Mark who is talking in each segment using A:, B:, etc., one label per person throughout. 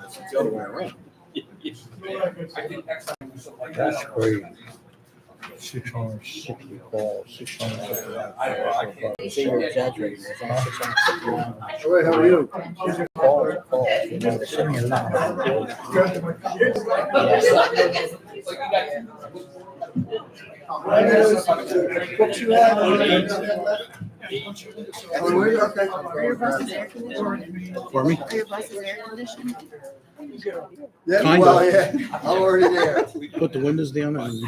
A: It's the other way around.
B: That's great. 660 calls, 600.
A: See, you're exaggerating. It's only 659.
C: Hey, how are you?
A: Calls. You know, they're sending a lot.
C: What you have? Okay.
D: Are your buses air conditioned?
B: For me?
D: Are your buses air conditioned?
C: Yeah,
B: Kind
C: well,
B: of.
C: yeah, I'm already there.
B: Put the windows down and.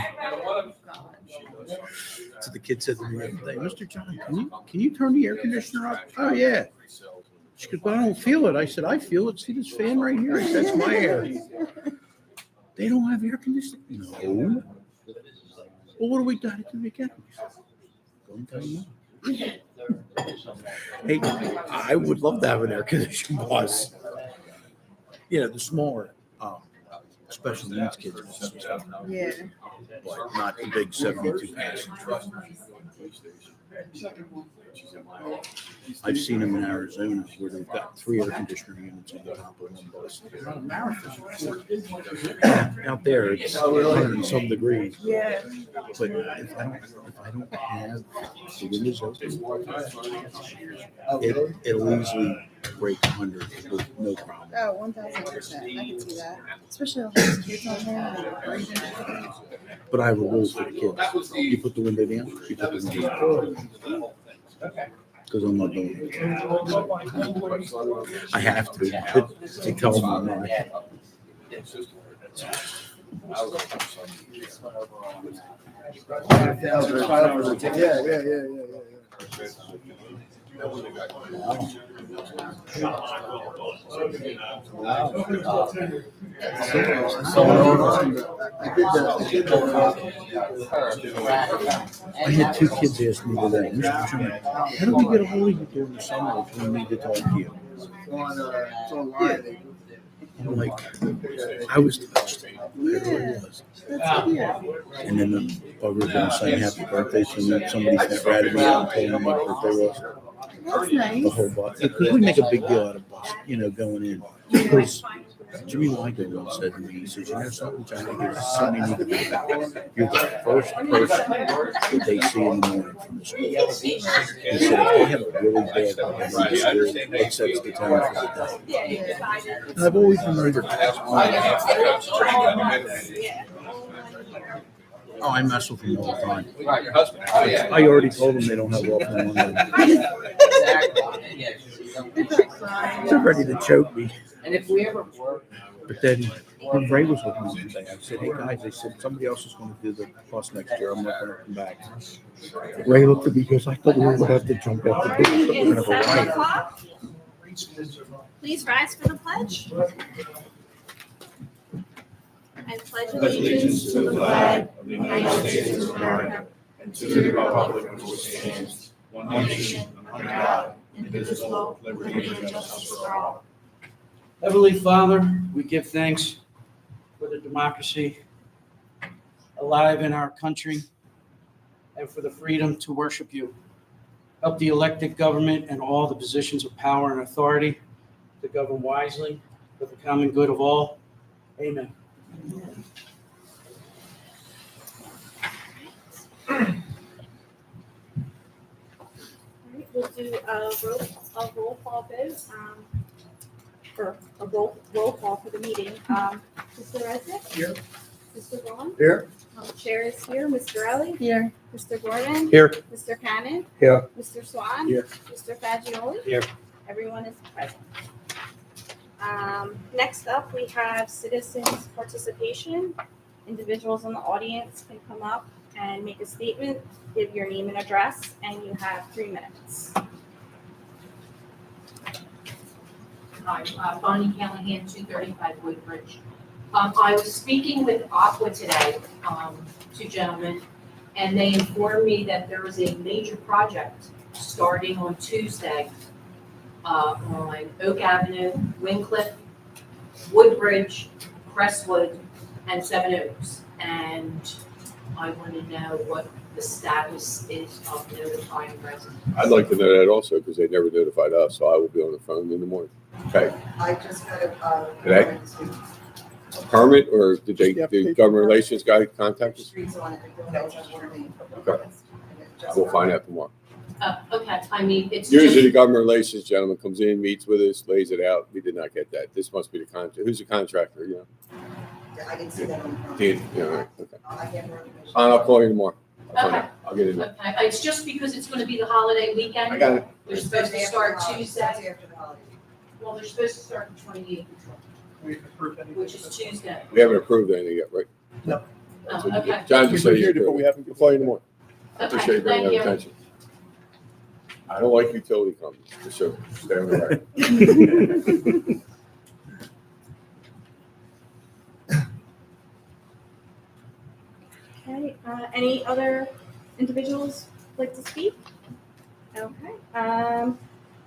B: So the kid said to me the other day, Mr. John, can you turn the air conditioner up? Oh yeah. She goes, but I don't feel it. I said, I feel it. See this fan right here? I said, that's my air. They don't have air conditioning. No. Well, what do we got to do again? Go and tell them that. Hey, I would love to have an air conditioned bus. You know, the smaller special needs kids,
D: Yeah.
B: but not the big 72 passenger. I've seen them in Arizona where they've got 3 air conditioner units on the top of one bus. Out there, it's 100 and some degrees.
D: Yeah.
B: But if I don't have the windows open, it'll easily break 100 with no problem.
D: Oh, 1,000%. I can see that. Especially with those kids on there.
B: But I have a rule for the kids. You put the window down, you put the window down. Because I'm not doing it. I have to tell them that. I had 2 kids ask me today, Mr. John, how do we get a hold of you during the summer if we need to talk to you? I'm like, I was touched. I really was. And then the bugger was going to say happy birthday to me. Somebody ratted me out and told me my birthday was.
D: That's nice.
B: The whole bus. Because we make a big deal out of bus, going in. Because Jimmy Ligo once said to me, he says, you know something, Johnny, there's something you need to think about. You're the first person that they see in the morning from the school. He said, if they have a really bad day in the school, it sets the tone for the day. And I've always remembered that. Oh, I mess with them all the time. I already told them they don't have off on Monday. They're ready to choke me.
E: And if we ever work,
B: But then when Ray was with me today, I said, hey guys, I said, somebody else is going to do the bus next year. I'm not going to come back. Ray looked at me because I thought we were going to have to jump out the door.
F: It
B: We're
F: is
B: going to
F: 7
B: have a riot.
F: o'clock. Please rise for the pledge. I pledge allegiance to the flag of the United States of America and to the republic which stands one nation under God, indivisible, with liberty and justice for all.
E: Heavenly Father, we give thanks for the democracy alive in our country and for the freedom to worship you. Help the elected government and all the positions of power and authority to govern wisely for the common good of all. Amen.
F: All right, we'll do a roll call vote, or a roll call for the meeting. Mr. Resnick? Here. Mr. Vaughn?
C: Here.
F: Chair is here. Mr. Ellie?
D: Here.
F: Mr. Gordon?
B: Here.
F: Mr. Cannon?
C: Here.
F: Mr. Swan?
B: Here.
F: Mr. Fagioli?
B: Here.
F: Everyone is present. Next up, we have citizens participation. Individuals in the audience can come up and make a statement, give your name and address, and you have 3 minutes.
G: Hi, Bonnie Callahan, 235 Woodbridge. I was speaking with Aqua today, 2 gentlemen, and they informed me that there is a major project starting on Tuesday on Oak Avenue, Wincliffe, Woodbridge, Crestwood, and Seven Oaks. And I want to know what the status is of notifying residents.
H: I'd like to know that also because they never notified us, so I will be on the phone in the morning.
F: Okay,
H: I just got a,
F: Today? a permit, or did they, the government relations guy contact us?
H: Streets on it, I don't know, it's on Waterloo.
F: Okay. We'll find out tomorrow.
G: Okay, I mean, it's
F: Usually the
G: just,
F: government relations gentleman comes in, meets with us, lays it out. We did not get that. This must be the contractor. Who's the contractor, you know?
H: I didn't see that on the front.
F: Did, yeah, all right, okay.
H: I get more information.
F: I'll call you tomorrow. I'll find
G: Okay.
F: out. I'll get it.
G: okay, it's just because it's gonna be the holiday weekend.
F: I got it.
G: They're supposed to start
H: That's
G: Tuesday.
H: after the holiday.
G: Well, they're supposed to start the 28th, which is Tuesday.
F: We haven't approved anything yet, right?
G: Oh, okay,
F: John just said he's
A: But we
F: approved.
A: haven't.
F: We'll call you tomorrow. I appreciate you
G: okay,
F: bringing
G: thank
F: that
G: you.
F: attention. I don't like utility companies, for sure. Stay on the right.
D: Okay, any other individuals like to speak? Okay,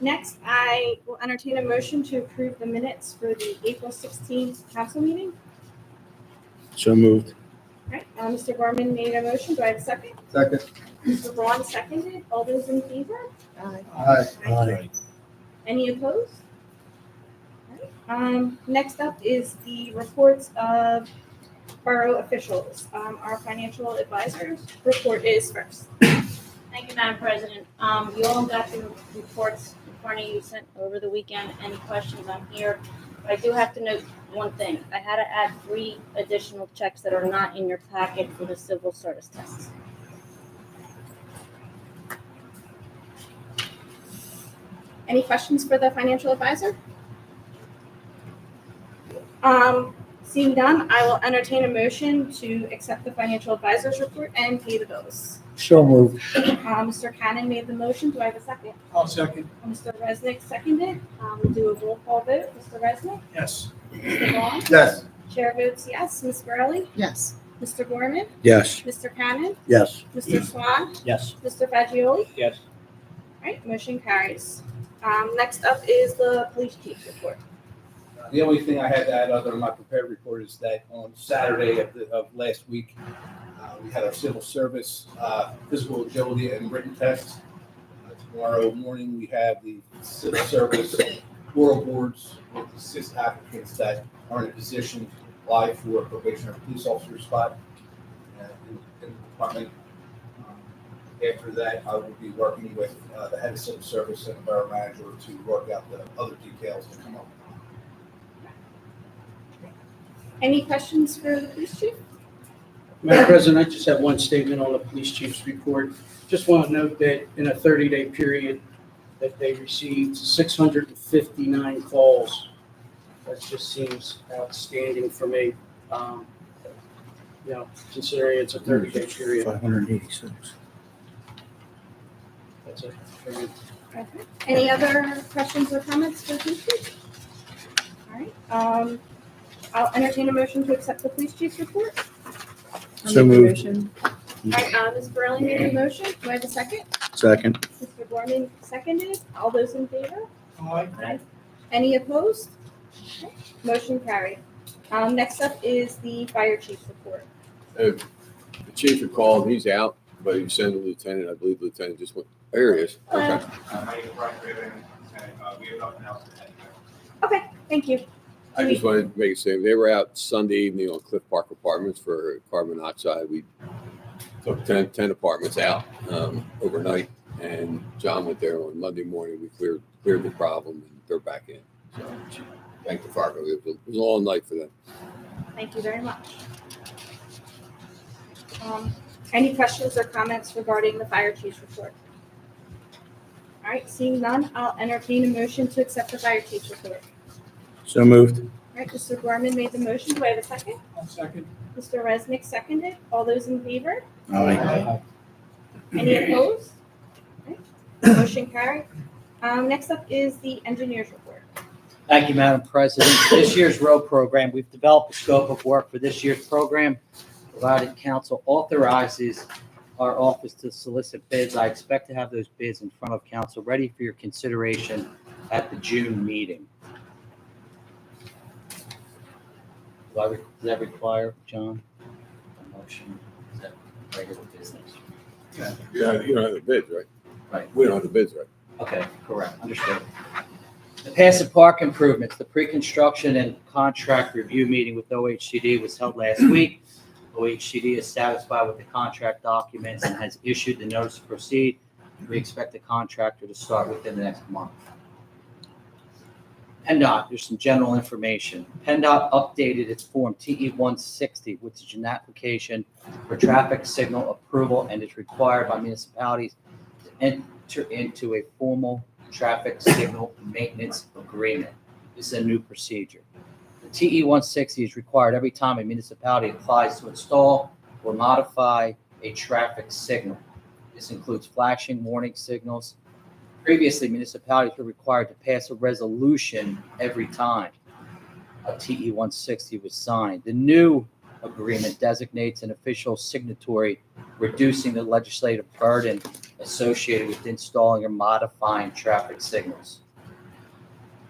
D: next I will entertain a motion to approve the minutes for the April 16th council meeting.
B: So moved.
D: Right, Mr. Gorman made a motion, do I have a second?
C: Second.
D: Mr. Vaughn seconded, all those in favor?
C: Aye.
D: Any opposed? Alright, next up is the reports of borough officials. Our financial advisors report is first.
I: Thank you, Madam President. You all got the reports in front of you sent over the weekend. Any questions, I'm here. But I do have to note one thing. I had to add 3 additional checks that are not in your packet for the civil service tests.
D: Any questions for the financial advisor? Seeing none, I will entertain a motion to accept the financial advisor's report and pay the bills.
A: So moved.
D: Mr. Cannon made the motion. Do I have a second?
E: I'll second.
D: Mr. Resnick seconded. We'll do a roll call vote. Mr. Resnick?
E: Yes.
D: Mr. Vaughn?
C: Yes.
D: Chair votes yes. Ms. Gurley?
H: Yes.
D: Mr. Gorman?
B: Yes.
D: Mr. Cannon?
A: Yes.
D: Mr. Swan?
A: Yes.
D: Mr. Fagioli?
E: Yes.
D: All right, motion carries. Next up is the police chief's report.
J: The only thing I had to add other than my prepared report is that on Saturday of last week, we had our civil service physical agility and written tests. Tomorrow morning, we have the civil service oral boards with the 6 applicants that are in a position to apply for a probationary police officer spot in the department. After that, I will be working with the head of civil service and the borough manager to work out the other details that come up.
D: Any questions for the police chief?
E: Madam President, I just have one statement on the police chief's report. Just want to note that in a 30-day period, that they received 659 calls. That just seems outstanding for me. Considering it's a 30-day period.
B: 586.
E: That's it for me.
D: Okay. Any other questions or comments for the police chief? All right, I'll entertain a motion to accept the police chief's report.
B: So moved.
D: All right, Ms. Burley made a motion. Do I have a second?
B: Second.
D: Mr. Gorman seconded. All those in favor?
E: Aye.
D: Any opposed? Okay, motion carried. Next up is the fire chief's report.
F: The chief had called, he's out, but he sent a lieutenant, I believe the lieutenant just went, there he is. Okay.
D: My name is Brian Craven, and we have nothing else to add. Okay, thank you.
F: I just wanted to make a statement. They were out Sunday evening on Cliff Park Apartments for carbon monoxide. We took 10 apartments out overnight, and John went there on Monday morning. We cleared the problem, and they're back in. So thank the fire company. It was a long night for them.
D: Thank you very much. Any questions or comments regarding the fire chief's report? All right, seeing none, I'll entertain a motion to accept the fire chief's report.
B: So moved.
D: All right, Mr. Gorman made the motion. Do I have a second?
E: I'll second.
D: Mr. Resnick seconded. All those in favor?
B: Aye.
D: Any opposed? Okay, motion carried. Next up is the engineer's report.
A: Thank you, Madam President. This year's road program, we've developed a scope of work for this year's program, provided council authorizes our office to solicit bids. I expect to have those bids in front of council, ready for your consideration at the June meeting. Does that require, John, a motion? Is that regular business?
F: Yeah, you don't have the bids, right?
A: Right.
F: We don't have the bids, right?
A: Okay, correct, understood. The Passive Park improvements, the pre-construction and contract review meeting with OHCD was held last week. OHCD is satisfied with the contract documents and has issued the notice to proceed. We expect the contractor to start within the next month. PennDOT, there's some general information. PennDOT updated its Form TE 160, which is an application for traffic signal approval and is required by municipalities to enter into a formal traffic signal maintenance agreement. This is a new procedure. The TE 160 is required every time a municipality applies to install or modify a traffic signal. This includes flashing warning signals. Previously, municipalities were required to pass a resolution every time a TE 160 was signed. The new agreement designates an official signatory, reducing the legislative burden associated with installing or modifying traffic signals.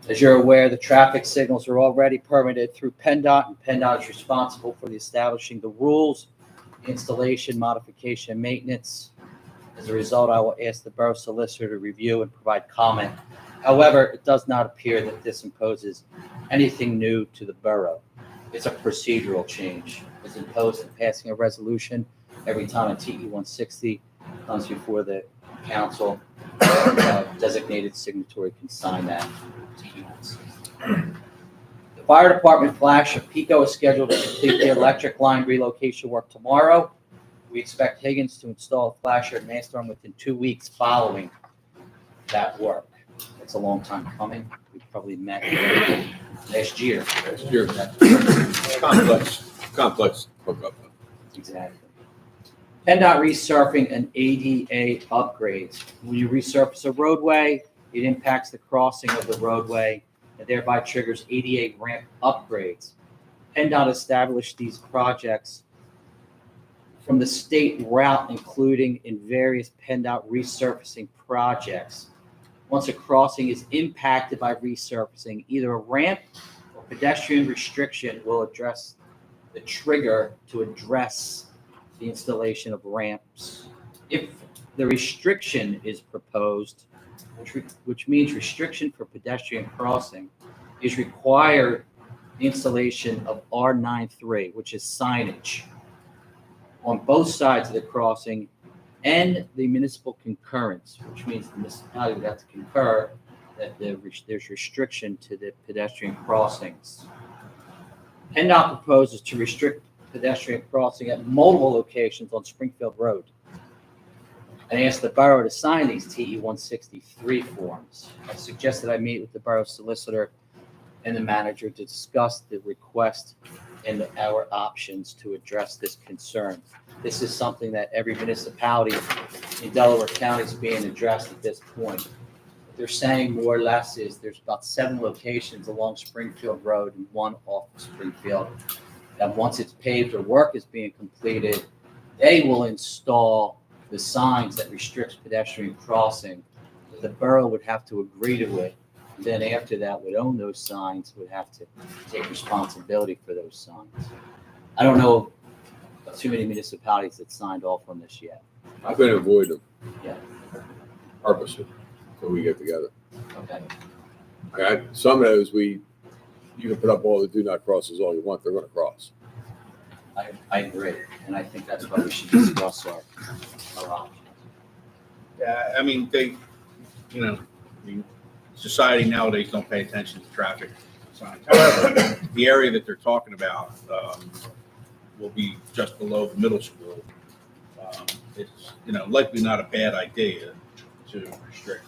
A: As you're aware, the traffic signals are already permitted through PennDOT, and PennDOT is responsible for establishing the rules, installation, modification, and maintenance. As a result, I will ask the borough solicitor to review and provide comment. However, it does not appear that this imposes anything new to the borough. It's a procedural change. It's imposed in passing a resolution every time a TE 160 comes before the council. Designated signatory can sign that TE 160. The fire department flash of Pico is scheduled to complete the electric line relocation work tomorrow. We expect Higgins to install a flasher at Manstorm within 2 weeks following that work. It's a long time coming. We probably met last year.
F: Complex hookup.
A: Exactly. PennDOT resurfacing and ADA upgrades. When you resurface a roadway, it impacts the crossing of the roadway and thereby triggers ADA ramp upgrades. PennDOT established these projects from the state route, including in various PennDOT resurfacing projects. Once a crossing is impacted by resurfacing, either a ramp or pedestrian restriction will address the trigger to address the installation of ramps. If the restriction is proposed, which means restriction for pedestrian crossing, is required the installation of R93, which is signage on both sides of the crossing, and the municipal concurrence, which means the municipality would have to concur that there's restriction to the pedestrian crossings. PennDOT proposes to restrict pedestrian crossing at multiple locations on Springfield Road and asked the borough to sign these TE 163 forms. I suggested I meet with the borough solicitor and the manager to discuss the request and our options to address this concern. This is something that every municipality in Delaware County is being addressed at this point. What they're saying more or less is there's about 7 locations along Springfield Road and 1 off of Springfield. And once it's paved or work is being completed, they will install the signs that restricts pedestrian crossing. The borough would have to agree to it. Then after that, would own those signs, would have to take responsibility for those signs. I don't know of too many municipalities that signed off on this yet.
F: I'm going to avoid them.
A: Yeah.
F: Purposely, so we get together.
A: Okay.
F: Some of those you can put up all the do not crosses all you want, they're going to cross.
A: I agree, and I think that's why we should discuss our options.
C: Yeah, I mean, society nowadays don't pay attention to traffic signs. However, the area that they're talking about will be just below the middle school. It's, likely not a bad idea to restrict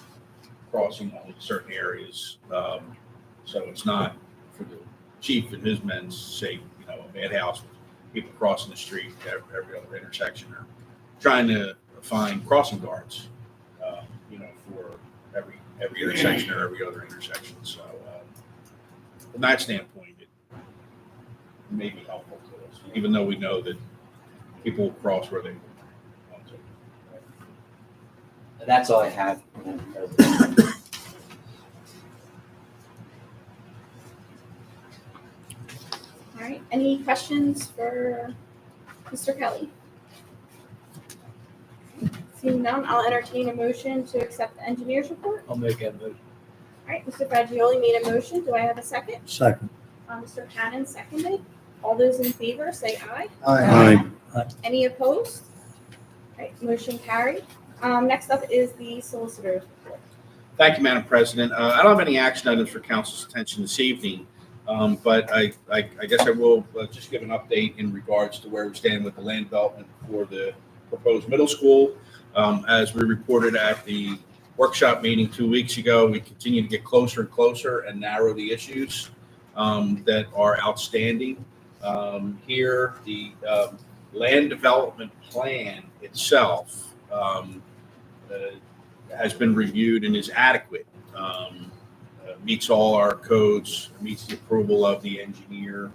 C: crossing on certain areas. So it's not for the chief and his men's sake, a bad house with people crossing the street at every other intersection or trying to find crossing guards, for every intersection or every other intersection. So from that standpoint, it may be helpful to us, even though we know that people will cross where they want to.
A: And that's all I have.
D: All right, any questions for Mr. Kelly? Seeing none, I'll entertain a motion to accept the engineer's report.
B: I'll make that motion.
D: All right, Mr. Fagioli made a motion. Do I have a second?
B: Second.
D: Mr. Cannon seconded. All those in favor, say aye.
B: Aye.
D: Any opposed? All right, motion carried. Next up is the solicitor's report.
C: Thank you, Madam President. I don't have any action items for council's attention this evening, but I guess I will just give an update in regards to where we stand with the land development for the proposed middle school. As we reported at the workshop meeting 2 weeks ago, we continue to get closer and closer and narrow the issues that are outstanding. Here, the land development plan itself has been reviewed and is adequate, meets all our codes, meets the approval of the engineer.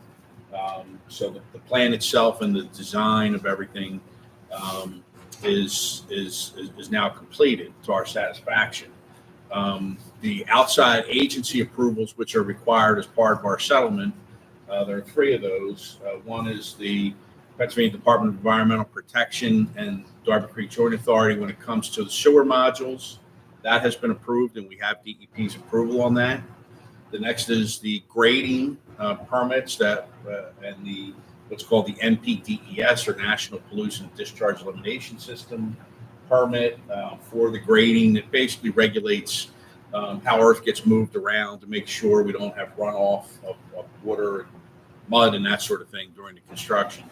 C: So the plan itself and the design of everything is now completed to our satisfaction. The outside agency approvals, which are required as part of our settlement, there are 3 of those. One is the Pennsylvania Department of Environmental Protection and Darby Creek Joint Authority when it comes to the sewer modules. That has been approved, and we have DEP's approval on that. The next is the grading permits that and the what's called the NPDES, or National Pollution Discharge Elimination System permit for the grading that basically regulates how earth gets moved around to make sure we don't have runoff of water and mud and that sort of thing during the construction.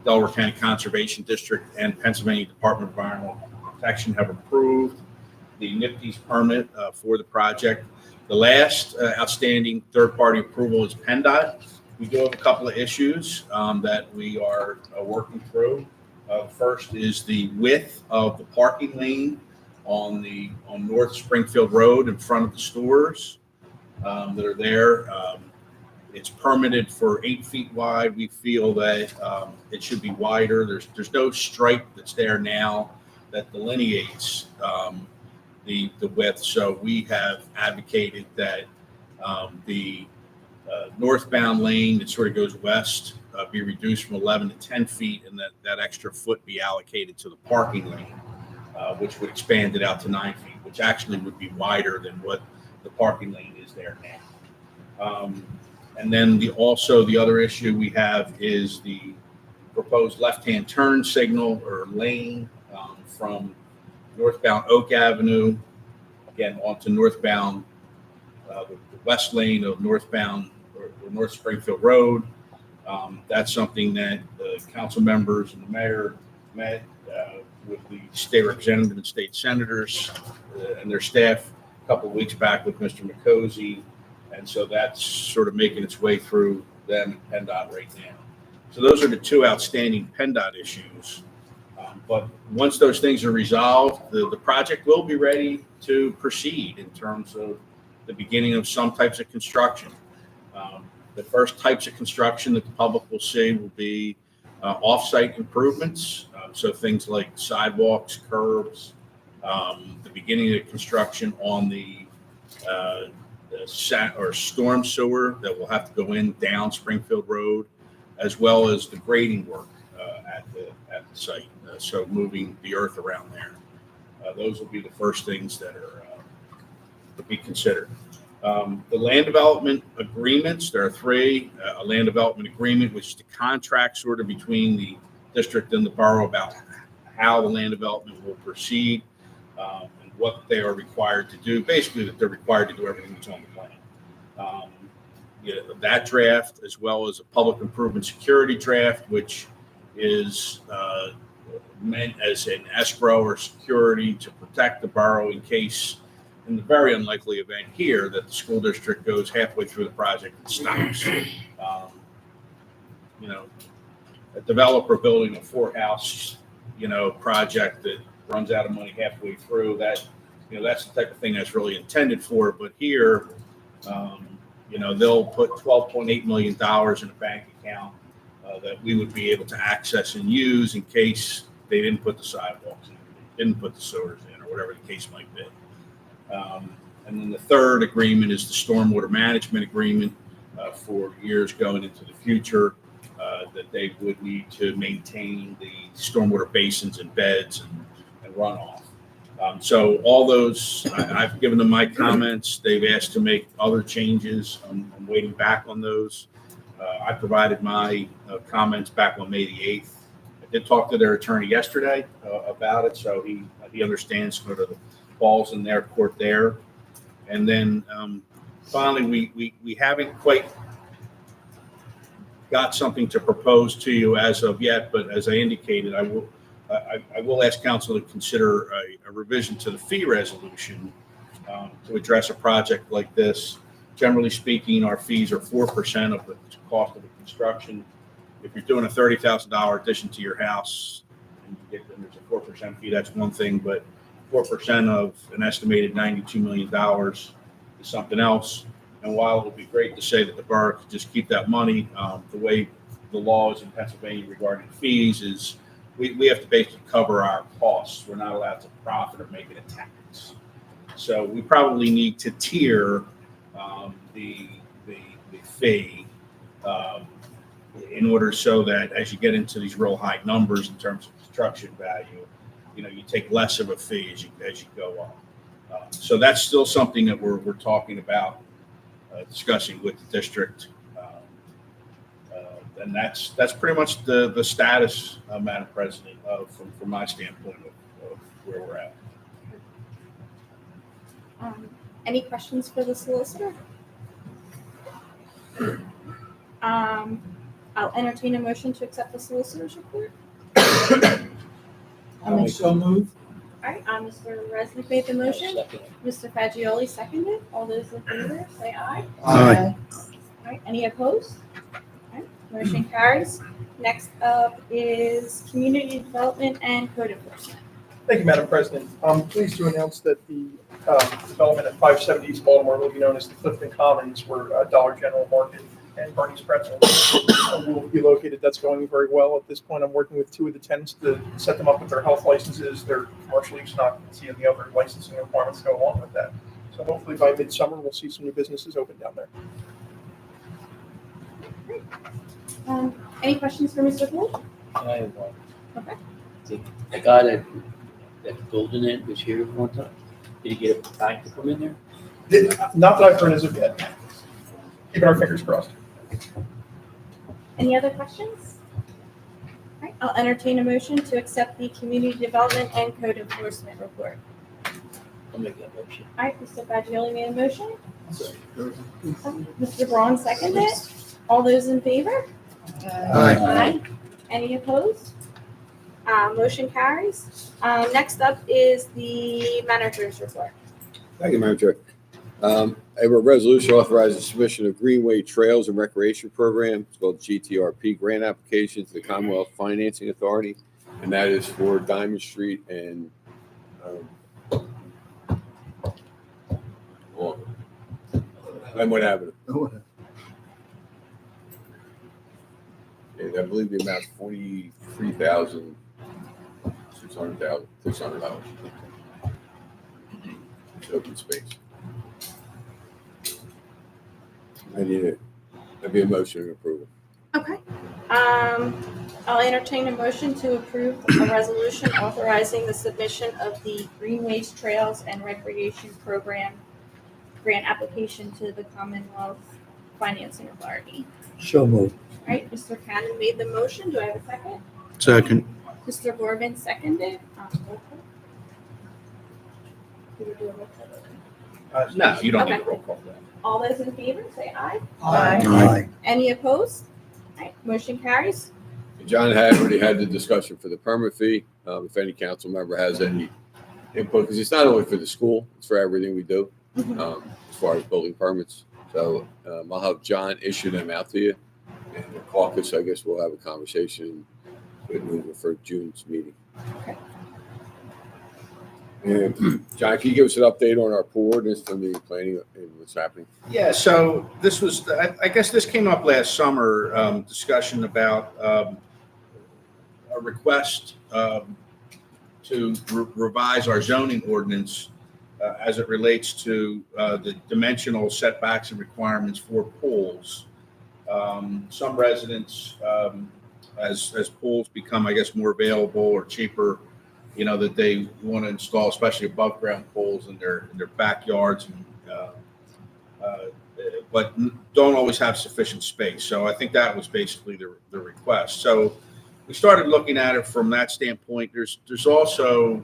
C: Delaware County Conservation District and Pennsylvania Department of Environmental Protection have approved the NIPDES permit for the project. The last outstanding third-party approval is PennDOT. We do have a couple of issues that we are working through. First is the width of the parking lane on North Springfield Road in front of the stores that are there. It's permitted for 8 feet wide. We feel that it should be wider. There's no stripe that's there now that delineates the width. So we have advocated that the northbound lane that sort of goes west be reduced from 11 to 10 feet, and that extra foot be allocated to the parking lane, which would expand it out to 9 feet, which actually would be wider than what the parking lane is there now. And then the other issue we have is the proposed left-hand turn signal or lane from northbound Oak Avenue, again, onto northbound, the west lane of northbound or North Springfield Road. That's something that the council members and the mayor met with the state representative and state senators and their staff a couple of weeks back with Mr. McCosey. And so that's sort of making its way through them and PennDOT right now. So those are the 2 outstanding PennDOT issues. But once those things are resolved, the project will be ready to proceed in terms of the beginning of some types of construction. The first types of construction that the public will see will be off-site improvements. So things like sidewalks, curbs, the beginning of construction on the storm sewer that will have to go in down Springfield Road, as well as the grading work at the site. So moving the earth around there. Those will be the first things that are to be considered. The land development agreements, there are 3. A land development agreement, which is the contract sort of between the district and the borough about how the land development will proceed and what they are required to do. Basically, that they're required to do everything that's on the plan. That draft, as well as a public improvement security draft, which is meant as an escrow or security to protect the borough in case, in the very unlikely event here, that the school district goes halfway through the project and stops. A developer building a 4-house, project that runs out of money halfway through, that's the type of thing that's really intended for. But here, they'll put $12.8 million in a bank account that we would be able to access and use in case they didn't put the sidewalks in, didn't put the sewers in, or whatever the case might be. And then the third agreement is the stormwater management agreement for years going into the future, that they would need to maintain the stormwater basins and beds and runoff. So all those, I've given them my comments. They've asked to make other changes. I'm waiting back on those. I provided my comments back on May the 8th. I did talk to their attorney yesterday about it, so he understands sort of the balls in their court there. And then finally, we haven't quite got something to propose to you as of yet, but as I indicated, I will ask council to consider a revision to the fee resolution to address a project like this. Generally speaking, our fees are 4% of the cost of the construction. If you're doing a $30,000 addition to your house, and there's a 4% fee, that's one thing, but 4% of an estimated $92 million is something else. And while it would be great to say that the borough could just keep that money, the way the law is in Pennsylvania regarding fees is we have to basically cover our costs. We're not allowed to profit or make it a tax. So we probably need to tier the fee in order so that as you get into these real high numbers in terms of construction value, you take less of a fee as you go up. So that's still something that we're talking about, discussing with the district. And that's pretty much the status, Madam President, from my standpoint of where we're at.
D: Any questions for the solicitor? I'll entertain a motion to accept the solicitor's report.
E: I so move.
D: All right, Mr. Resnick made the motion.
A: Second.
D: Mr. Fagioli seconded. All those in favor, say aye.
B: Aye.
D: All right, any opposed? All right, motion carries. Next up is community development and code enforcement.
K: Thank you, Madam President. I'm pleased to announce that the development at 570 East Baltimore will be known as the Clifton Commons, where Dollar General Market and Barney's Pretzels will be located. That's going very well. At this point, I'm working with 2 of the tenants to set them up with their health licenses, their commercial use and occupancy, and the other licensing requirements go along with that. So hopefully by midsummer, we'll see some new businesses open down there.
D: Any questions for Mr. Gould?
A: I have one.
D: Okay.
A: The guy that building it was here one time. Did he get a bank to come in there?
K: Not that I've heard as of yet. Keeping our fingers crossed.
D: Any other questions? All right, I'll entertain a motion to accept the community development and code enforcement report.
A: I'll make that motion.
D: All right, Mr. Fagioli made a motion. Mr. Braun seconded. All those in favor? Aye. Any opposed? Motion carries. Next up is the manager's report.
L: Thank you, Madam Chair. A resolution authorizing submission of Greenway Trails and Recreation Program. It's called GTRP grant application to the Commonwealth Financing Authority, and that is for Diamond Street and Glenwood Avenue. And I believe the amount's $43,600. It's open space. That'd be a motion of approval.
D: Okay. I'll entertain a motion to approve a resolution authorizing the submission of the Greenways Trails and Recreation Program grant application to the Commonwealth Financing Authority.
B: So moved.
D: All right, Mr. Cannon made the motion. Do I have a second?
B: Second.
D: Mr. Gorman seconded. Roll call. Do we do a roll call?
C: No, you don't need a
D: Okay.
C: roll call for that.
D: All those in favor, say aye.
B: Aye.
D: Any opposed? All right, motion carries.
L: John had already had the discussion for the permit fee. If any council member has any input, because it's not only for the school, it's for everything we do, as far as building permits. So I'll have John issue them out to you. And the caucus, I guess we'll have a conversation with moving for June's meeting.
D: Okay.
L: And John, can you give us an update on our pool ordinance from the planning and what's happening?
C: Yeah, so this was, I guess this came up last summer, discussion about a request to revise our zoning ordinance as it relates to the dimensional setbacks and requirements for pools. Some residents, as pools become, I guess, more available or cheaper, that they want to install, especially above ground poles in their backyards, and but don't always have sufficient space. So I think that was basically the request. So we started looking at it from that standpoint. There's also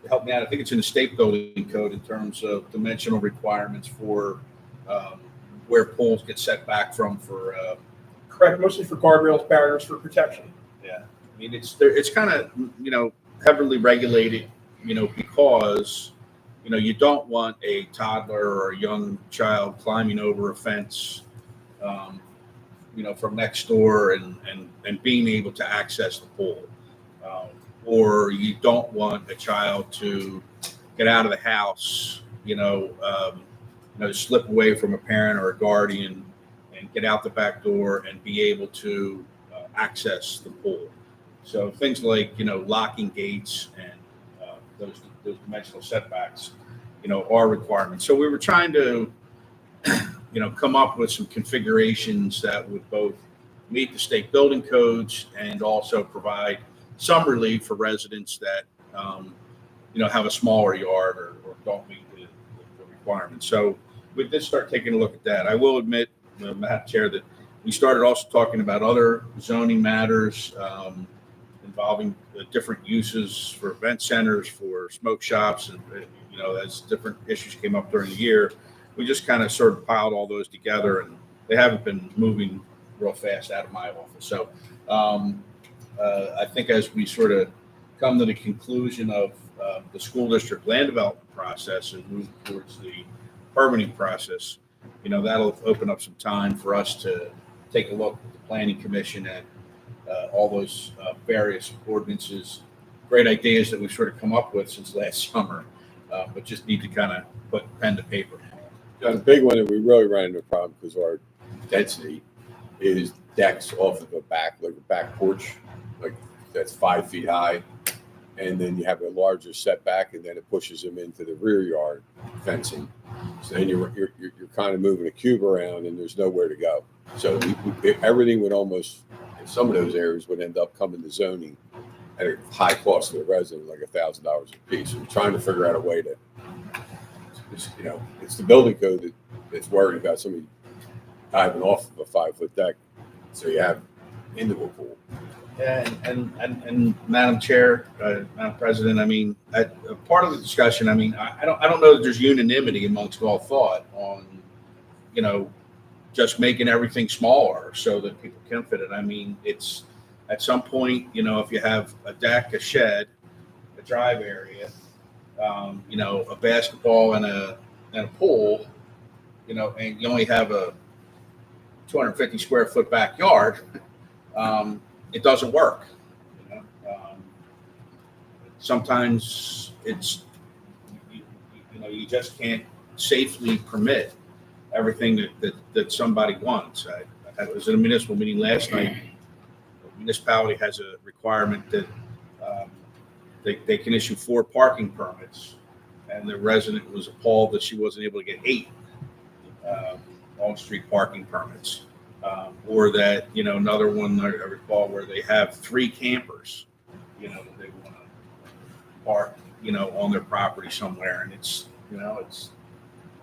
C: help me out. I think it's in the state building code in terms of dimensional requirements for where poles get set back from for.
K: Correct, mostly for guardrails, barriers for protection.
C: Yeah, I mean it's kind of heavily regulated, because you don't want a toddler or a young child climbing over a fence, from next door and being able to access the pole. Or you don't want a child to get out of the house, slip away from a parent or a guardian and get out the back door and be able to access the pool. So things like, locking gates and those dimensional setbacks, are requirements. So we were trying to, come up with some configurations that would both meet the state building codes and also provide some relief for residents that, have a smaller yard or don't meet the requirements. So we did start taking a look at that. I will admit, Madam Chair, that we started also talking about other zoning matters involving different uses for event centers, for smoke shops, and as different issues came up during the year, we just kind of sort of piled all those together, and they haven't been moving real fast out of my office. So I think as we sort of come to the conclusion of the school district land development process and move towards the permitting process, that'll open up some time for us to take a look at the planning commission at all those various ordinances, great ideas that we've sort of come up with since last summer, but just need to kind of put pen to paper.
L: Now, the big one that we really ran into a problem because of our density is decks off of a back porch, like that's 5 feet high. And then you have a larger setback, and then it pushes them into the rear yard fencing. So then you're kind of moving a cube around, and there's nowhere to go. So everything would almost, in some of those areas, would end up coming to zoning at a high cost to the resident, like $1,000 a piece. So we're trying to figure out a way to, it's the building code that's worried about somebody diving off of a 5-foot deck. So you have into a pool.
C: Yeah, and Madam Chair, Madam President, I mean, part of the discussion, I mean, I don't know that there's unanimity amongst all thought on, just making everything smaller so that people can fit it. I mean, it's at some point, if you have a deck, a shed, a drive area, a basketball and a pool, and you only have a 250 square foot backyard, it doesn't work. Sometimes it's, you just can't safely permit everything that somebody wants. I was in a municipal meeting last night. The municipality has a requirement that they can issue 4 parking permits, and the resident was appalled that she wasn't able to get 8 on-street parking permits. Or that, another one I recall where they have 3 campers, that they want to park, on their property somewhere. And it's,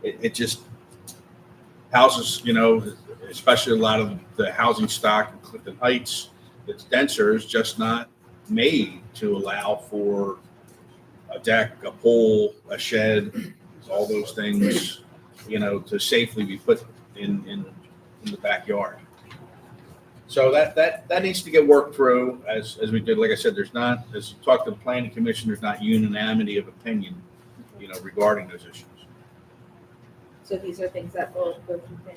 C: it just houses, especially a lot of the housing stock in Clifton Heights that's denser is just not made to allow for a deck, a pool, a shed, all those things, to safely be put in the backyard. So that needs to get worked through as we did. Like I said, there's not, as you talk to the planning commission, there's not unanimity of opinion, regarding those issues.
M: So these are things that will go through the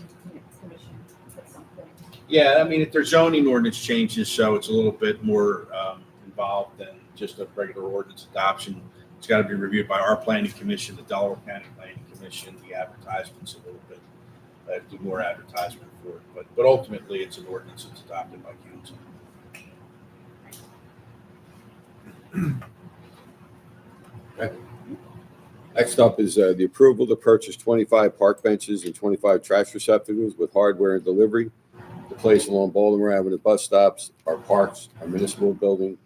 M: commission at some point.
C: Yeah, I mean, if there's zoning ordinance changes, so it's a little bit more involved than just a regular ordinance adoption. It's got to be reviewed by our planning commission, the Delaware County Planning Commission, the advertisements a little bit. Do more advertisement for it, but ultimately it's an ordinance that's adopted by council.
L: Next up is the approval to purchase 25 park benches and 25 trash receptacles with hardware and delivery to place along Baltimore Avenue bus stops, our parks, our municipal building.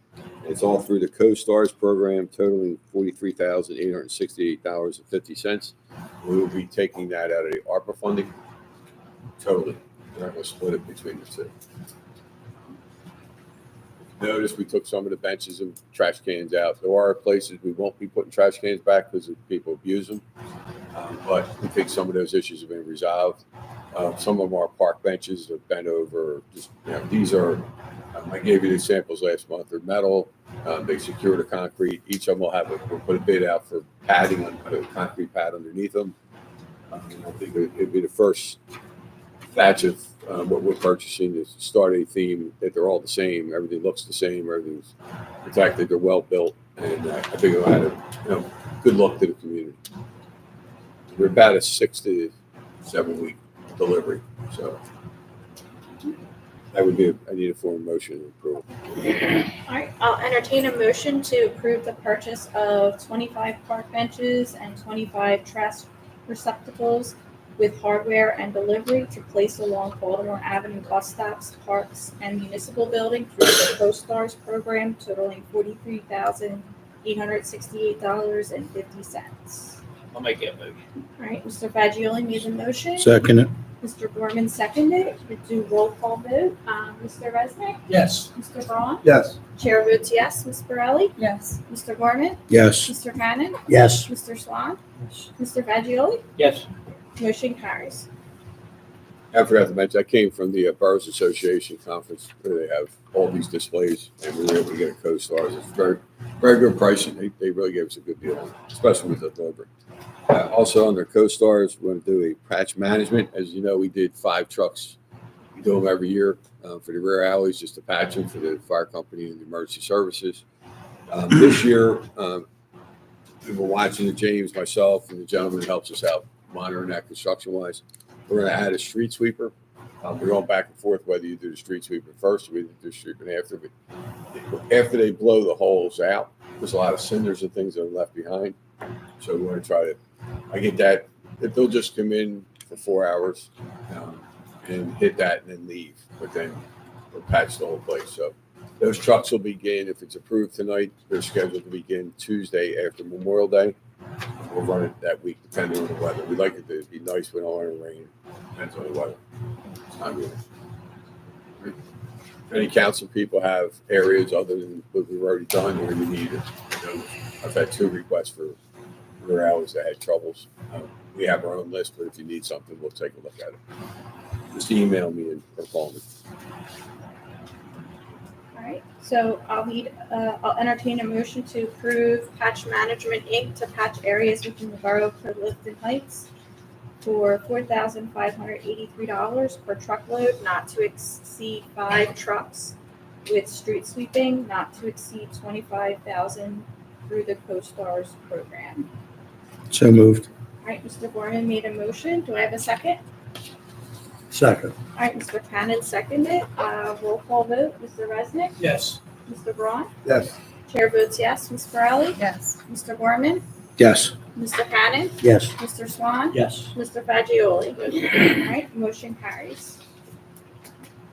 L: It's all through the Co-Stars program, totaling $43,868.50. We will be taking that out of the ARPA funding. Totally. We're not going to split it between the two. Notice we took some of the benches and trash cans out. There are places we won't be putting trash cans back because people abuse them. But we think some of those issues have been resolved. Some of our park benches have bent over. Just, these are, I gave you the examples last month. They're metal. They secure the concrete. Each of them will have we'll put a bid out for padding, a concrete pad underneath them. I think it'd be the first batch of what we're purchasing to start a theme that they're all the same. Everything looks the same. Everything's protected. They're well built. And I think it'll add a good look to the community. We're about a 6 to 7 week delivery. So that would be, I need a form motion to approve.
D: All right, I'll entertain a motion to approve the purchase of 25 park benches and 25 trash receptacles with hardware and delivery to place along Baltimore Avenue bus stops, parks, and municipal building through the Co-Stars program, totaling $43,868.50.
E: I'll make that motion.
D: All right, Mr. Fagioli made the motion.
B: Second it.
D: Mr. Gorman seconded. We do roll call vote. Mr. Resnick,
E: Yes.
D: Mr. Braun,
B: Yes.
D: Chair votes yes. Ms. Borelli,
M: Yes.
D: Mr. Gorman,
B: Yes.
D: Mr. Cannon,
B: Yes.
D: Mr. Swan, Mr. Fagioli,
E: Yes.
D: motion carries.
L: I forgot to mention, I came from the Boroughs Association conference where they have all these displays, and we were able to get a Co-Stars. It's very, very good pricing. They really gave us a good deal, especially with the delivery. Also under Co-Stars, we're going to do a patch management. As you know, we did 5 trucks. We do them every year for the rear alleys, just to patch them for the fire company and the emergency services. This year, we've been watching the James, myself, and the gentleman who helps us out monitoring that construction-wise. We're going to add a street sweeper. We're going back and forth whether you do the street sweeper first or we do the street sweeper after. But after they blow the holes out, there's a lot of cinders and things that are left behind. So we're going to try to, I get that, if they'll just come in for 4 hours and hit that and then leave. But then we'll patch the whole place. So those trucks will begin, if it's approved tonight, they're scheduled to begin Tuesday after Memorial Day. We'll run it that week, depending on the weather. We like it to be nice. We don't want it to rain. Depends on the weather. If any council people have areas other than what we've already done, or you need it. I've had 2 requests for rear hours that had troubles. We have our own list, but if you need something, we'll take a look at it. Just email me or call me.
D: All right, so I'll entertain a motion to approve Patch Management Inc. to patch areas within the borough of Clifton Heights for $4,583 per truckload, not to exceed 5 trucks, with street sweeping not to exceed $25,000 through the Co-Stars program.
B: So moved.
D: All right, Mr. Gorman made a motion. Do I have a second?
B: Second.
D: All right, Mr. Cannon seconded. Roll call vote. Mr. Resnick,
E: Yes.
D: Mr. Braun,
B: Yes.
D: Chair votes yes. Ms. Borelli,
M: Yes.
D: Mr. Gorman,
B: Yes.
D: Mr. Cannon,
B: Yes.
D: Mr. Swan,
E: Yes.
D: Mr. Fagioli. All right, motion carries.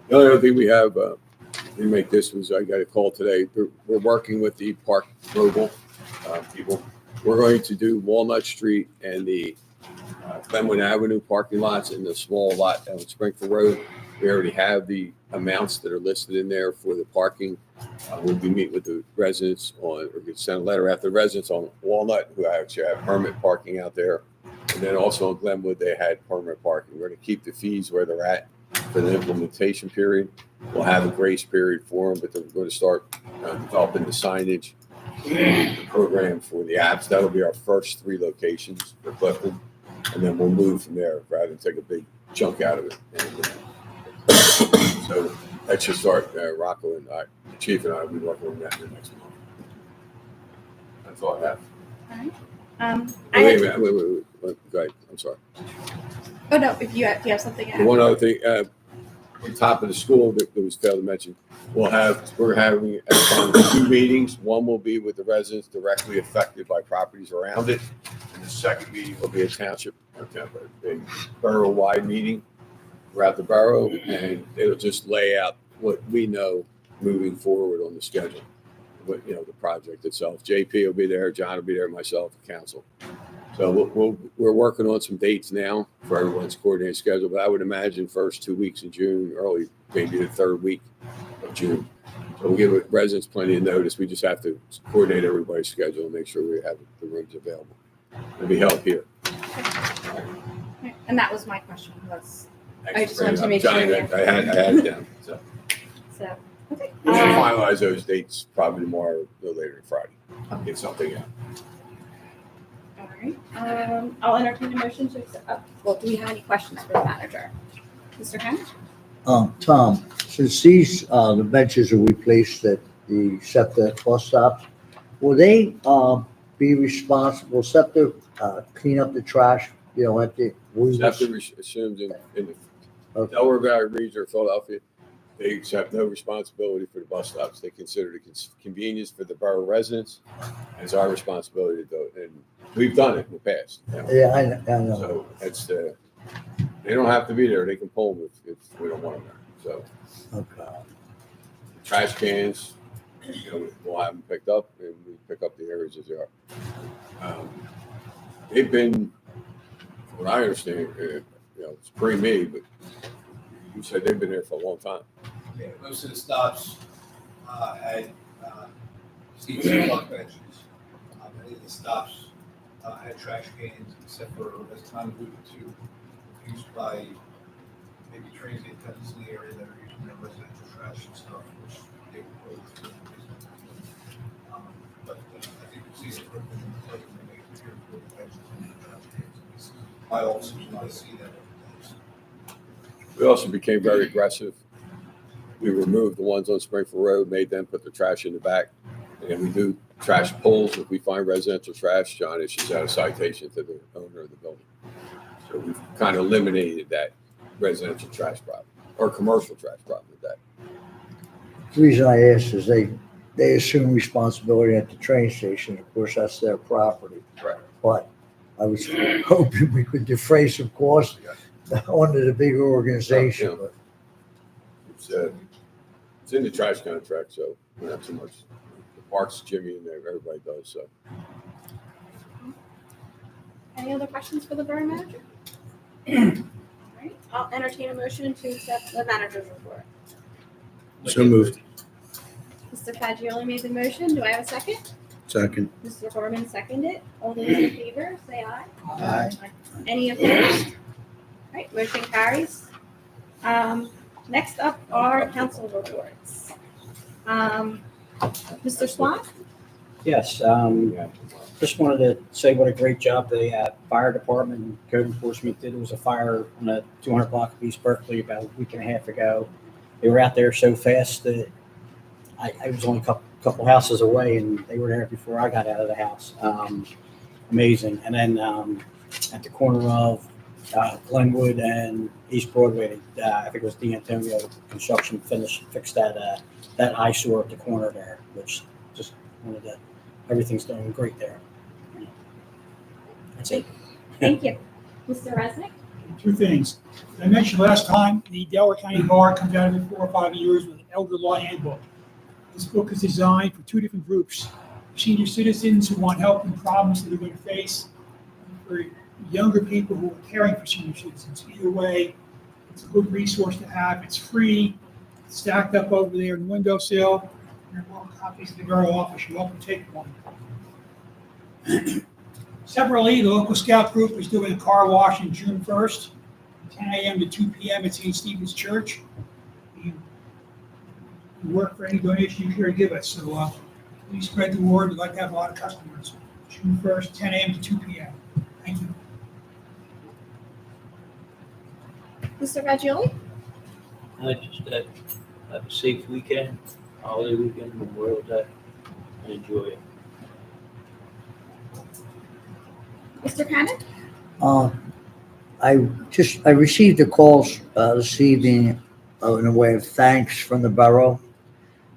L: The only other thing we have, we make this was, I got a call today. We're working with the Park Global people. We're going to do Walnut Street and the Glenwood Avenue parking lots and the small lot down Springfield Road. We already have the amounts that are listed in there for the parking. We'll be meeting with the residents on, or get sent a letter after the residents on Walnut who actually have permit parking out there. And then also in Glenwood, they had permit parking. We're going to keep the fees where they're at for the implementation period. We'll have a grace period for them, but then we're going to start developing the signage, the program for the apps. That'll be our first 3 locations for Clifton. And then we'll move from there rather than take a big chunk out of it. And, so that should start. Rocco and I, the chief and I, will be working on that in the next month. That's all I have.
D: All right.
L: Wait. Go ahead. I'm sorry.
D: Oh, no, if you have something to add.
L: One other thing, on top of the school that was failed to mention, we're having 2 meetings. One will be with the residents directly affected by properties around it. And the second meeting will be a borough-wide meeting throughout the borough, and it'll just lay out what we know moving forward on the schedule. What, you know, the project itself. JP will be there, John will be there, myself, the council. So we're working on some dates now for everyone's coordinated schedule, but I would imagine first 2 weeks in June, early, maybe the third week of June. So we'll give residents plenty of notice. We just have to coordinate everybody's schedule and make sure we have the rooms available. It'll be held here.
M: And that was my question, was,
L: Thanks
M: I just
L: for
M: wanted to
L: bringing
M: make
L: it up.
M: sure.
L: Johnny, I had it down. So
M: so, okay.
L: we'll finalize those dates probably tomorrow, no later than Friday. I'll get something out.
M: All right, I'll entertain a motion to accept, well, do we have any questions for the manager? Mr. Kent?
N: Tom, since these, the benches are replaced at the SEPTA bus stops, will they, be responsible, SEPTA, clean up the trash, you know, at the?
L: SEPTA assumes in the Delaware Valley region or Philadelphia, they accept no responsibility for the bus stops. They consider it a convenience for the borough residents. And it's our responsibility to do it. And we've done it in the past. You know?
N: Yeah, I know.
L: So it's they don't have to be there. They can pull them if we don't want them there. So
N: Okay.
L: trash cans, you know, we'll have them picked up and we pick up the areas as they are. They've been, from what I understand, you know, it's pre-me, but you said they've been there for a long time.
J: Yeah, most of the stops had seats and park benches. Many of the stops had trash cans, except for, as Tom alluded to, used by maybe transient tenants in the area that are using their residential trash and stuff, which they will go to. But I think we see the equipment in the place and they make it here for the benches and the trash cans. I also do not see that every day.
L: We also became very aggressive. We removed the ones on Springfield Road, made them put the trash in the back. And we do trash pulls. If we find residential trash, John issues out a citation to the owner of the building. So we've kind of eliminated that residential trash problem or commercial trash problem with that.
N: The reason I asked is they assume responsibility at the train station. Of course, that's their property.
L: Right.
N: But I was hoping we could defray some costs under the bigger organization.
L: Yeah.
N: But
L: It's in the trash contract, so we don't have too much. The parks, Jimmy, and everybody does, so.
D: Any other questions for the borough manager? All right, I'll entertain a motion to accept the manager's report.
B: So moved.
D: Mr. Fagioli made the motion. Do I have a second?
B: Second.
D: Mr. Horman seconded. All those in favor, say aye.
B: Aye.
D: Any opposed? All right, motion carries. Next up are council reports. Mr. Swan?
E: Yes, just wanted to say what a great job the fire department and code enforcement did. There was a fire on the 200 block of East Berkeley about a week and a half ago. They were out there so fast that I was only a couple houses away, and they were there before I got out of the house. Amazing. And then at the corner of Glenwood and East Broadway, I think it was D'Antonio Construction fixed that eyesore at the corner there, which just wanted to, everything's doing great there. That's it.
D: Thank you. Mr. Resnick?
O: Two things. I mentioned last time, the Delaware County Bar comes out every 4 or 5 years with an elder law handbook. This book is designed for two different groups: senior citizens who want help in problems that they're going to face, and for younger people who are caring for senior citizens. Either way, it's a good resource to have. It's free. It's stacked up over there in the windowsill. There are more copies in the borough office. You're welcome to take one. Separately, the local scout group is doing a car wash on June 1st, 10 a.m. to 2 p.m. at St. Stephen's Church. You work for any donation you care to give us, so please spread the word. We'd like to have a lot of customers. June 1st, 10 a.m. to 2 p.m. Thank you.
D: Mr. Fagioli?
P: Just have a safe weekend, holiday weekend, Memorial Day, and enjoy it.
D: Mr. Cannon?
N: I received a call this evening in a way of thanks from the borough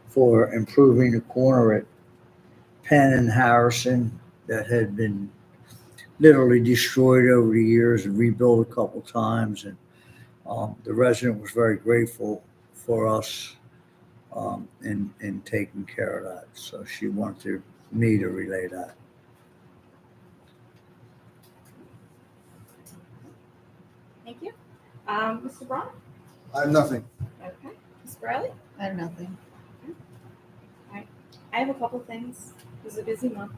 N: for improving the corner at Penn and Harrison that had been literally destroyed over the years and rebuilt a couple times. And The resident was very grateful for us in taking care of that. So she wanted me to relay that.
D: Thank you. Mr. Braun?
F: I have nothing.
D: Okay. Ms. Bradley?
H: I have nothing.
D: I have a couple things. It was a busy month.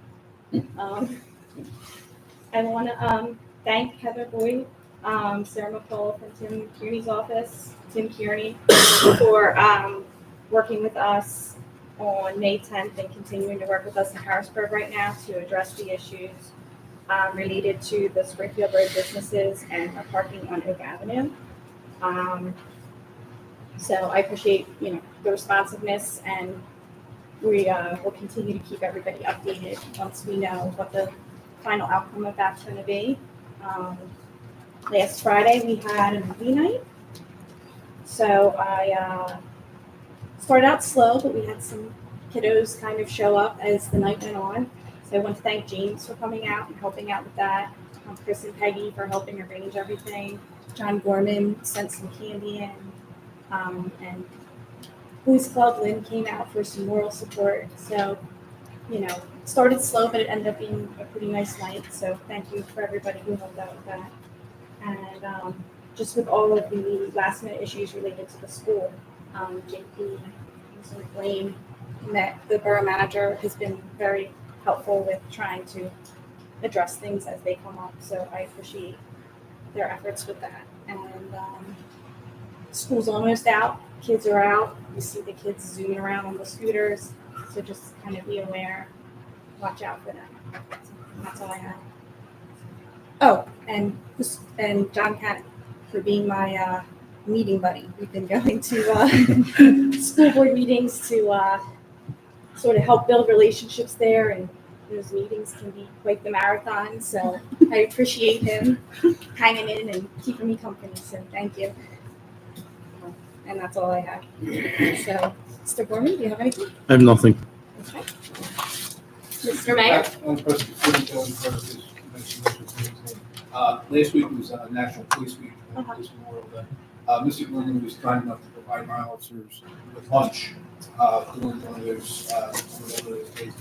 D: I want to thank Heather Boyd, Sarah McCullough from Tim Kearney's office, Tim Kearney, for working with us on May 10th and continuing to work with us in Harrisburg right now to address the issues related to the Springfield Road businesses and the parking on Oak Avenue. So I appreciate, the responsiveness, and we will continue to keep everybody updated once we know what the final outcome of that's going to be. Last Friday we had a movie night, so I started out slow, but we had some kiddos kind of show up as the night went on. So I want to thank James for coming out and helping out with that. Chris and Peggy for helping arrange everything. John Gorman sent some candy in, and Boys Club Lynn came out for some moral support. So, started slow, but it ended up being a pretty nice night. So thank you for everybody who helped out with that. And just with all of the last minute issues related to the school, JP, Blaine, that the borough manager has been very helpful with trying to address things as they come up. So I appreciate their efforts with that. And school's almost out. Kids are out. You see the kids zooming around on the scooters. So just kind of be aware. Watch out for them. That's all I have. Oh, and John Cannon for being my meeting buddy. We've been going to school board meetings to sort of help build relationships there, and those meetings can be quite the marathon. So I appreciate him hanging in and keeping me company. So thank you. And that's all I have. So, Mr. Gorman, do you have anything?
B: I have nothing.
D: Okay. Mr. Mayor?
J: Last week was National Police Week, this Memorial Day. Mr. Gorman was kind enough to provide my officers with lunch during one of those days.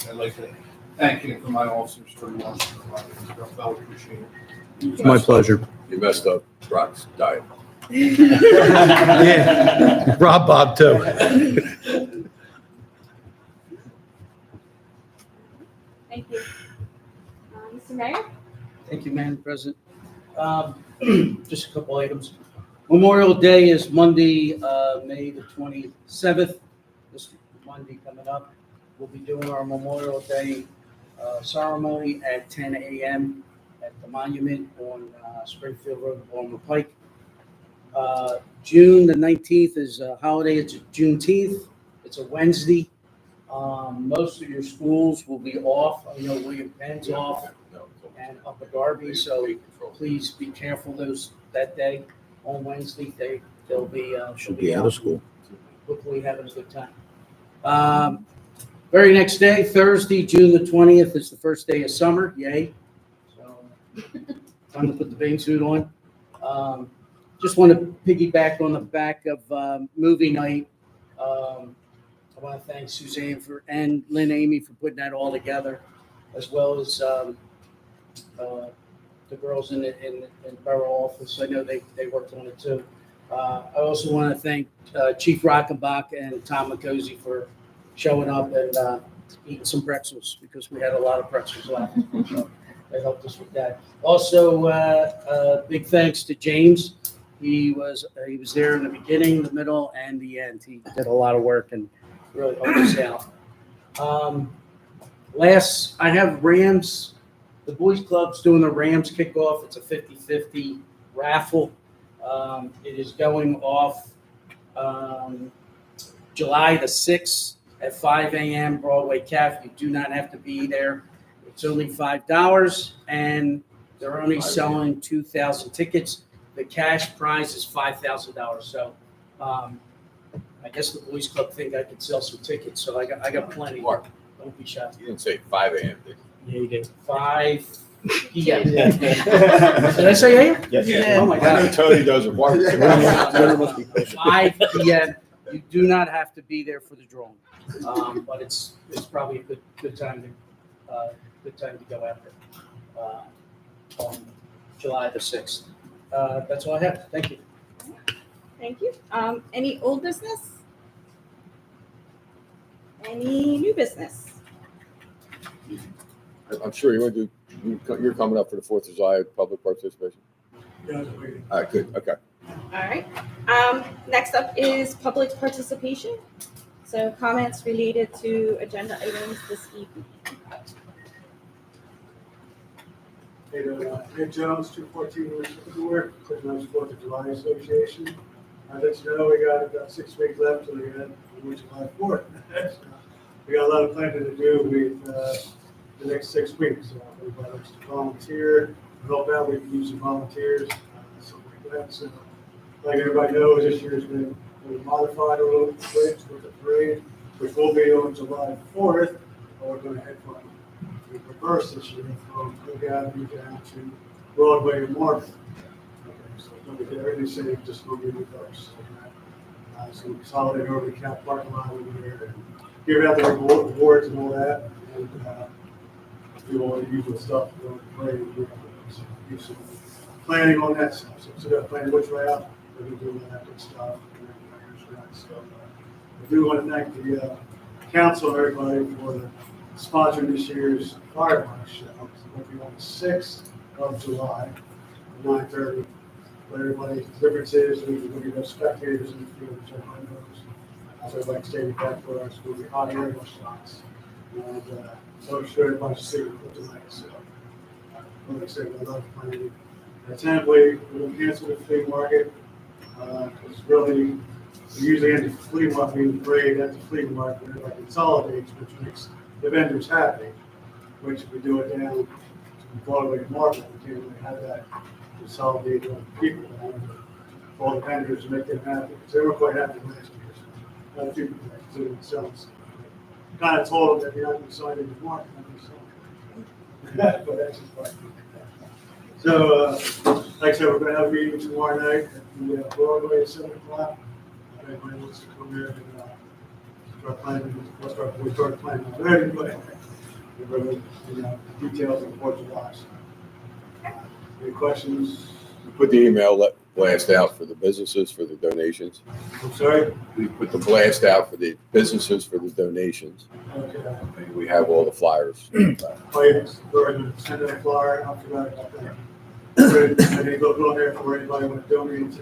J: I'd like to thank him for my officers for the lunch provided. I appreciate it.
B: It's my pleasure.
L: You messed up Brock's diet.
B: Yeah, Rob Bob too.
D: Thank you. Mr. Mayor?
E: Thank you, Madam President. Just a couple items. Memorial Day is Monday, May the 27th. This Monday coming up. We'll be doing our Memorial Day ceremony at 10 a.m. at the monument on Springfield Road, Balmer Pike. June the 19th is a holiday. It's a Juneteenth. It's a Wednesday. Most of your schools will be off. I know William Penn's off and Upper Darby, so please be careful that day on Wednesday. They'll be
B: Should be out of school.
E: hopefully having a good time. Very next day, Thursday, June the 20th, is the first day of summer. Yay! So time to put the bathing suit on. Just want to piggyback on the back of movie night. I want to thank Suzanne and Lynn Amy for putting that all together, as well as the girls in the borough office. I know they worked on it too. I also want to thank Chief Rockenbach and Tom McCosey for showing up and eating some pretzels, because we had a lot of pretzels left. So they helped us with that. Also, big thanks to James. He was there in the beginning, the middle, and the end. He did a lot of work and really helped us out. I have Rams. The Boys Club's doing the Rams kickoff. It's a 50-50 raffle. It is going off July the 6th at 5 a.m. Broadway Cafe. You do not have to be there. It's only $5, and they're only selling 2,000 tickets. The cash prize is $5,000. So I guess the Boys Club think I could sell some tickets. So I got plenty.
L: Mark,
E: Don't be shy.
L: you didn't say 5 a.m. did you?
E: Yeah, you did. 5 Yeah. Did I say AM?
L: Yes.
E: Oh my
L: I know
E: God.
L: Tony doesn't work.
E: 5 p.m. You do not have to be there for the drawing, but it's probably a good time to go after on July the 6th. That's all I have. Thank you.
D: Thank you. Any old business? Any new business?
L: I'm sure you want to do, you're coming up for the 4th of July public participation?
K: Yeah,
L: All right, good, okay.
D: All right. Next up is public participation. So comments related to agenda items this evening.
Q: Nick Jones, 214 West Woodward, Clifton's 4th of July Association. Let you know we got about 6 weeks left till we get July 4th. We got a lot of planning to do with the next 6 weeks. So everybody likes to volunteer, help out. We can use some volunteers, something like that. So, like everybody knows, this year's been modified a little bit with the parade, which will be on July 4th. We're going to head from the reverse this year from Oak Avenue down to Broadway and Market. So don't get everything saying just going to be reverse. So consolidate over the Cap parking lot over there and give out the rewards and all that. And do all the usual stuff for the parade. So do some planning on that stuff. So we got to plan which way out. We're going to do that good stuff. So I do want to thank the council and everybody for sponsoring this year's fireworks show. It'll be on the 6th of July, at 9:30. What everybody's difference is, we can have spectators in the field, which everybody knows. So I'd like to stay back for us, we'll be hot air shots. And so I'm sure everybody's seeing it tonight. So, like I said, I love planning. Assembly, we'll cancel the flea market. Because really, we usually end the flea market being parade at the flea market, everybody consolidates, which makes the vendors happy. Which if we do it down to Broadway Market, we can't really have that consolidated on people. All the vendors to make them happy, because they were quite happy last year. So, a few people including themselves. Kind of told them that you're not going to sign in the market, but that's just fine. So, like I said, we're going to have a meeting tomorrow night at the Broadway at 7 o'clock. If anybody wants to come there and start planning, we start planning already, but we're really, details of the 4th of July. Any questions?
L: We put the email blast out for the businesses for the donations.
Q: I'm sorry?
L: We put the blast out for the businesses for the donations.
Q: Okay.
L: And we have all the flyers.
Q: Oh, yes, we're going to send out a flyer, I forgot about that. And they go on there for anybody who want to donate to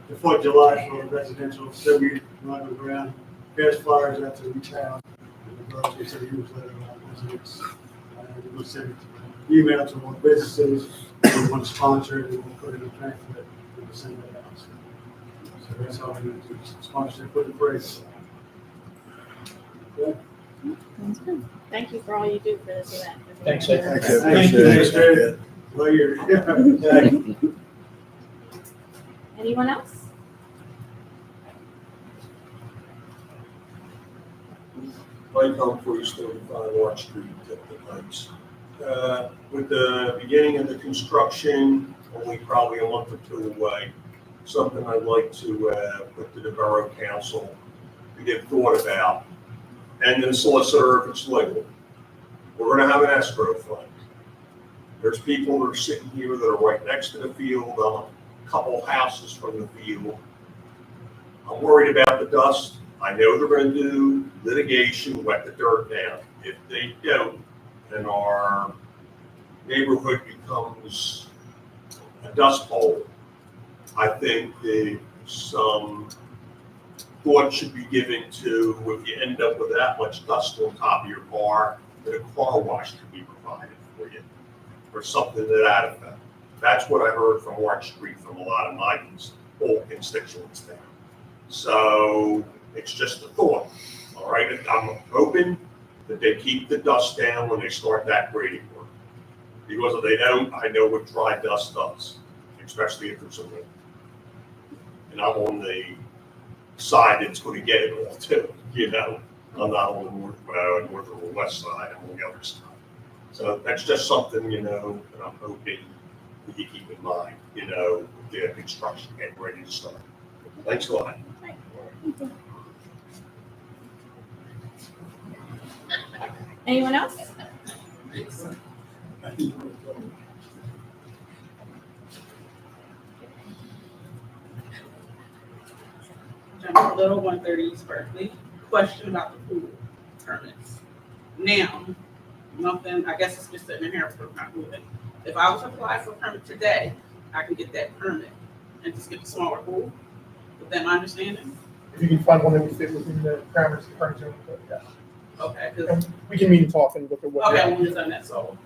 Q: the 4th of July for residential, so we run around, pass flyers out to each house. And the girls get to the newsletter about residents. We'll send email to more businesses, we want to sponsor it, and we'll put it in a pamphlet, and we'll send it out. So that's how we're going to do sponsor it, put the praise. Okay.
D: Sounds good. Thank you for all you do for this event.
E: Thanks, Ed.
Q: Thank you. Well, you're,
D: Anyone else?
R: Mike Humphreys, 35 Arch Street, Tipton Heights. With the beginning of the construction, only probably a month or two away, something I'd like to put to the Borough Council to give thought about, and the solicitor if it's legal. We're going to have an escrow fund. There's people that are sitting here that are right next to the field, a couple houses from the field. I'm worried about the dust. I know they're going to do litigation, wet the dirt down. If they don't, then our neighborhood becomes a dust bowl. I think that some thought should be given to if you end up with that much dust on top of your car, that a car wash could be provided for you, or something to that effect. That's what I heard from Arch Street from a lot of my old constituents there. So it's just a thought, all right? I'm hoping that they keep the dust down when they start that grading work. Because if they don't, I know what dry dust does, especially if there's a wind. And I'm on the side that's going to get it all too, I'm not on the north or west side, I'm on the other side. So that's just something, you know, that I'm hoping you keep in mind, you know, the construction getting ready to start. Thanks a lot.
D: Anyone else?
S: Jennifer Little, 130 East Berkeley. Question about the pool permits. Now, nothing, I guess it's just sitting in here for not moving. If I was to apply for a permit today, I can get that permit and just get the smaller pool. Is that my understanding?
K: If you can find one that would fit within the parameters of the current zoning code, yeah.
S: Okay,
K: And we can meet and talk and look at what.
S: okay, when you've done that, so.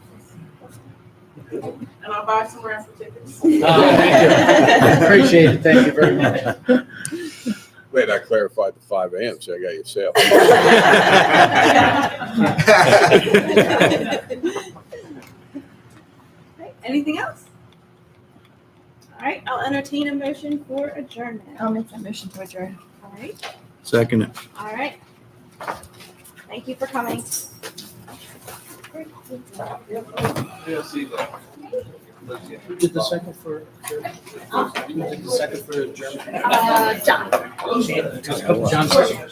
S: And I'll buy some raffle tickets.
A: Thank you. Appreciate it. Thank you very much.
L: Glad I clarified the 5 a.m., so I got your sale.
D: Right, anything else? All right, I'll entertain a motion for adjournment.
M: I'll make that motion to adjourn.
D: All right,
B: Second it.
D: all right. Thank you for coming.
E: Who did the second for, who did the second for German?
D: John.
E: John second.